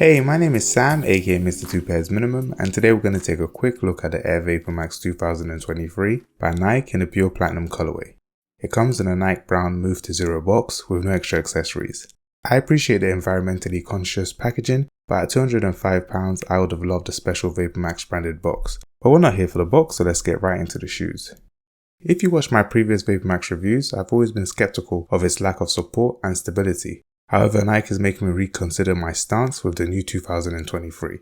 Hey, my name is Sam, aka Mr. Two Pairs Minimum, and today we're going to take a quick look at the Air VaporMax 2023 by Nike in a pure platinum colorway. It comes in a Nike brown Move to Zero box with no extra accessories. I appreciate the environmentally conscious packaging, but at £205 I would have loved a special VaporMax branded box. But we're not here for the box, so let's get right into the shoes. If you watched my previous VaporMax reviews, I've always been skeptical of its lack of support and stability. However, Nike is making me reconsider my stance with the new 2023.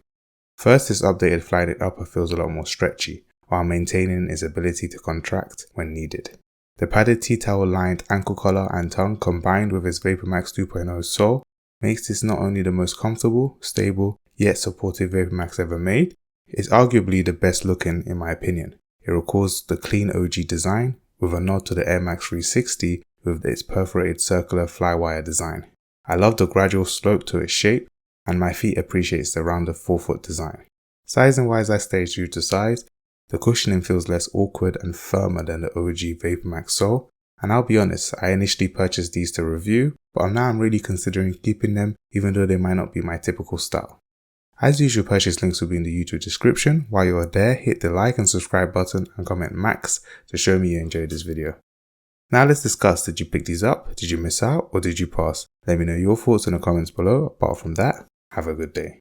First, this updated Flyknit upper feels a lot more stretchy, while maintaining its ability to contract when needed. The padded T-towel lined ankle collar and tongue combined with its VaporMax 2.0 sole makes this not only the most comfortable, stable, yet supportive VaporMax ever made, it's arguably the best looking in my opinion. It recalls the clean OG design with a nod to the Air Max 360 with its perforated circular flywire design. I love the gradual slope to its shape, and my feet appreciates the rounded forefoot design. Sizing wise, I stay true to size. The cushioning feels less awkward and firmer than the OG VaporMax sole, and I'll be honest, I initially purchased these to review, but now I'm really considering keeping them even though they might not be my typical style. As usual, purchase links will be in the YouTube description. While you're there, hit the like and subscribe button and comment Max to show me you enjoyed this video. Now let's discuss, did you pick these up, did you miss out, or did you pass? Let me know your thoughts in the comments below. Apart from that, have a good day.